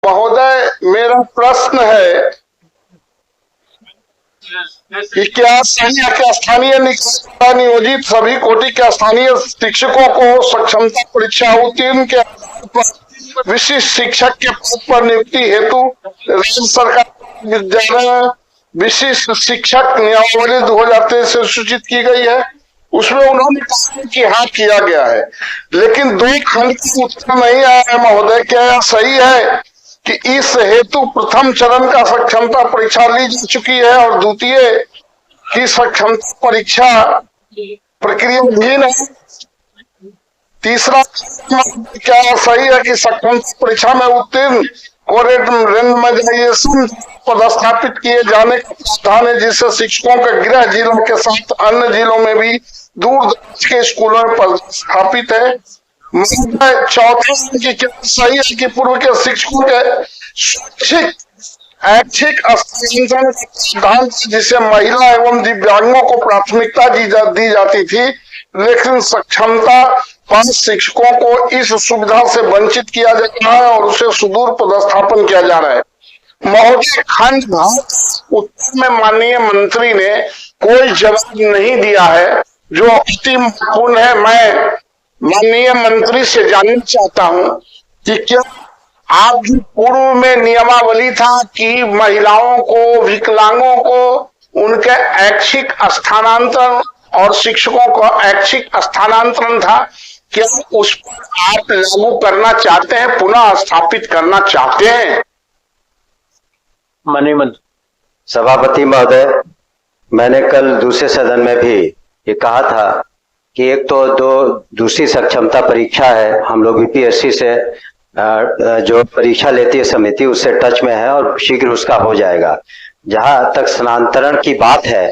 महोदय, मेरा प्रश्न है कि क्या सही है कि स्थानीय निकाय नियोजित सभी कोटि के स्थानीय शिक्षकों को सक्षमता परीक्षा उत्तीर्ण के आधार पर विशिष्ट शिक्षक के पद पर नियुक्ति हेतु राज्य सरकार विद्यालय विशिष्ट शिक्षक नियमावली 2023 से सूचित की गई है? उसमें उन्होंने कहा कि हाँ किया गया है, लेकिन 2 खंड का उत्तर नहीं आया है महोदय। क्या यह सही है कि इस हेतु प्रथम चरण का सक्षमता परीक्षा ली जा चुकी है और द्वितीय की सक्षमता परीक्षा प्रक्रियाधीन है? तीसरा, क्या सही है कि सक्षमता परीक्षा में उत्तीर्ण को रेंडमाइजेशन पदस्थापित किए जाने का प्रावधान है, जिससे शिक्षकों के गृह जिलों के साथ अन्य जिलों में भी दूर दराज के स्कूलों में पदस्थापित है? चौथा, कि क्या सही है कि पूर्व के शिक्षकों के ऐच्छिक स्थानांतरण सिद्धांत जिसे महिला एवं दिव्यांगों को प्राथमिकता दी जाती थी, लेकिन सक्षमता पास शिक्षकों को इस सुविधा से वंचित किया जा रहा है और उसे सुदूर पदस्थापन किया जा रहा है? महोदय, खंड उत्तर में माननीय मंत्री ने कोई जवाब नहीं दिया है, जो अति महत्वपूर्ण है। मैं माननीय मंत्री से जानना चाहता हूं कि क्या आप जो पूर्व में नियमावली था कि महिलाओं को, विकलांगों को उनके ऐच्छिक स्थानांतरण और शिक्षकों को ऐच्छिक स्थानांतरण था, क्या उस पर आप लागू करना चाहते हैं, पुनः स्थापित करना चाहते हैं? माननीय मंत्री। सभापति महोदय, मैंने कल दूसरे सदन में भी ये कहा था कि एक तो दूसरी सक्षमता परीक्षा है, हम लोग यूपीएससी से जो परीक्षा लेती है समिति उससे टच में है और शीघ्र उसका हो जाएगा। जहां तक स्थानांतरण की बात है,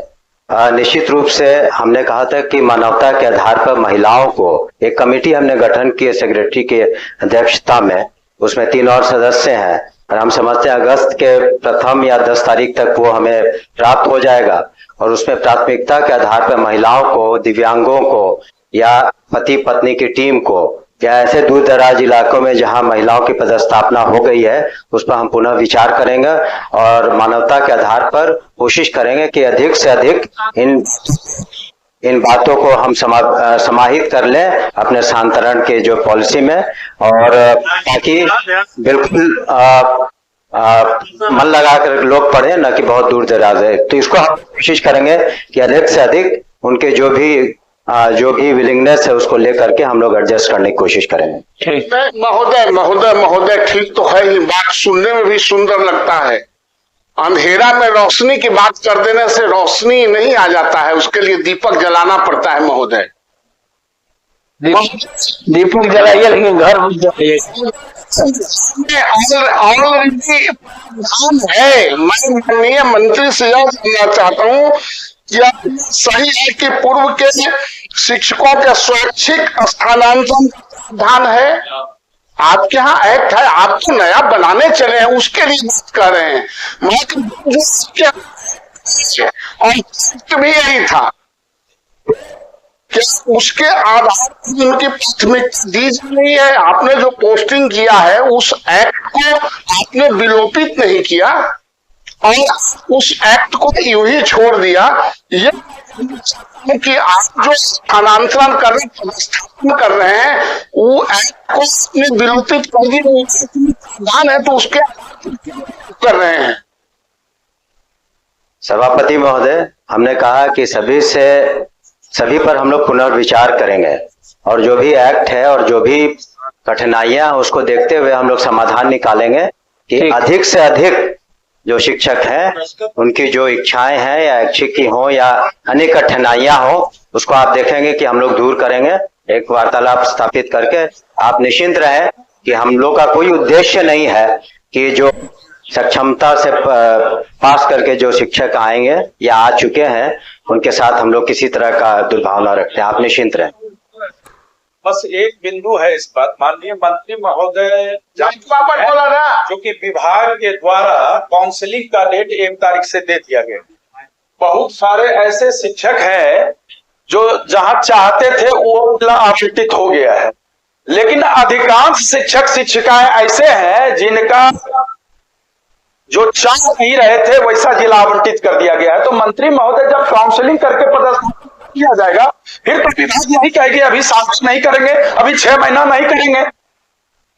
निश्चित रूप से हमने कहा था कि मानवता के आधार पर महिलाओं को एक कमेटी हमने गठन की सेक्रेटरी के अध्यक्षता में, उसमें 3 और सदस्य हैं और हम समझते हैं अगस्त के प्रथम या 10 तारीख तक वो हमें प्राप्त हो जाएगा और उसमें प्राथमिकता के आधार पर महिलाओं को, दिव्यांगों को या पति पत्नी की टीम को या ऐसे दूर दराज इलाकों में जहां महिलाओं की पदस्थापना हो गई है उस पर हम पुनः विचार करेंगे और मानवता के आधार पर कोशिश करेंगे कि अधिक से अधिक इन बातों को हम समाहित कर लें अपने स्थानांतरण के जो पॉलिसी में, और ताकि बिल्कुल मन लगाकर लोग पढ़े, न कि बहुत दूर दराज है। तो इसको हम कोशिश करेंगे कि अधिक से अधिक उनके जो भी विलिंगनेस है उसको लेकर के हम लोग एडजस्ट करने की कोशिश करेंगे। महोदय ठीक तो है ही, बात सुनने में भी सुंदर लगता है। अंधेरा में रोशनी की बात कर देने से रोशनी नहीं आ जाता है, उसके लिए दीपक जलाना पड़ता है महोदय। दीपक जलाइए लेकिन घर है। मैं माननीय मंत्री से यह जानना चाहता हूँ, क्या सही है कि पूर्व के शिक्षकों के स्वैच्छिक स्थानांतरण प्रावधान है? आपके यहाँ एक्ट है, आप तो नया बनाने चले हैं, उसके लिए बात कर रहे हैं। और एक्ट भी यही था, क्या उसके आधार पर उनकी प्राथमिकता दी जा रही है? आपने जो पोस्टिंग किया है उस एक्ट को आपने विलोपित नहीं किया और उस एक्ट को यूं ही छोड़ दिया। ये कि आप जो स्थानांतरण कर रहे, पदस्थापन कर रहे हैं, वो एक्ट को आपने विलोपित कर दिया है, तो उसके कर रहे हैं। सभापति महोदय, हमने कहा कि सभी पर हम लोग पुनर्विचार करेंगे और जो भी एक्ट है और जो भी कठिनाइयां उसको देखते हुए हम लोग समाधान निकालेंगे कि अधिक से अधिक जो शिक्षक हैं उनकी जो इच्छाएं हैं या ऐच्छिक की हो या अन्य कठिनाइयां हो, उसको आप देखेंगे कि हम लोग दूर करेंगे। एक वार्तालाप स्थापित करके आप निश्चिंत रहें कि हम लोग का कोई उद्देश्य नहीं है कि जो सक्षमता से पास करके जो शिक्षक आएंगे या आ चुके हैं उनके साथ हम लोग किसी तरह का दुर्भावना रखते हैं। आप निश्चिंत रहें। बस एक बिंदु है इस बात, माननीय मंत्री महोदय, बोला ना जो कि विभाग के द्वारा काउंसलिंग का डेट 1 तारीख से दे दिया गया। बहुत सारे ऐसे शिक्षक हैं जो जहां चाहते थे वो आवंटित हो गया है, लेकिन अधिकांश शिक्षक शिक्षिकाएं ऐसे हैं जिनका जो चाह नहीं रहे थे वैसा जिला आवंटित कर दिया गया है। तो मंत्री महोदय जब काउंसलिंग करके पदस्थापित किया जाएगा, फिर तो विभाग यही कहेगी अभी 7 दिन नहीं करेंगे, अभी 6 महीना नहीं करेंगे।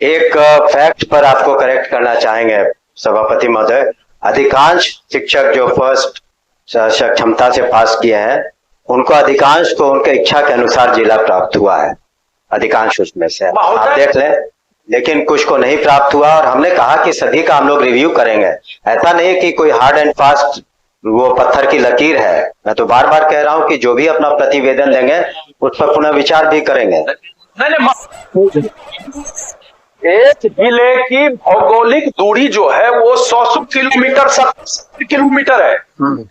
एक फैक्ट पर आपको करेक्ट करना चाहेंगे सभापति महोदय, अधिकांश शिक्षक जो फर्स्ट सक्षमता से पास किए हैं उनको अधिकांश को उनके इच्छा के अनुसार जिला प्राप्त हुआ है, अधिकांश उसमें से आप देख लें, लेकिन कुछ को नहीं प्राप्त हुआ। और हमने कहा कि सभी का हम लोग रिव्यू करेंगे, ऐसा नहीं कि कोई हार्ड एंड फास्ट वो पत्थर की लकीर है। मैं तो बार बार कह रहा हूं कि जो भी अपना प्रतिवेदन देंगे उस पर पुनः विचार भी करेंगे। एक जिले की भौगोलिक दूरी जो है वो 100 किलोमीटर 70 किलोमीटर है।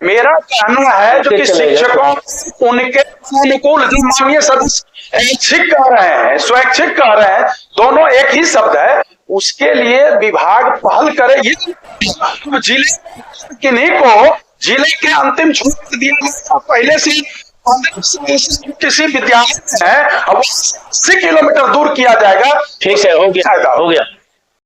मेरा कहना है जो कि शिक्षकों उनके अनुकूल, जो माननीय सदस्य ऐच्छिक कह रहे हैं, स्वैच्छिक कह रहे हैं, दोनों एक ही शब्द है, उसके लिए विभाग पहल करे। ये जिले किन्हीं को जिले के अंतिम छूट दिया पहले से किसी विद्यालय है, अब 80 किलोमीटर दूर किया जाएगा। ठीक है, हो गया।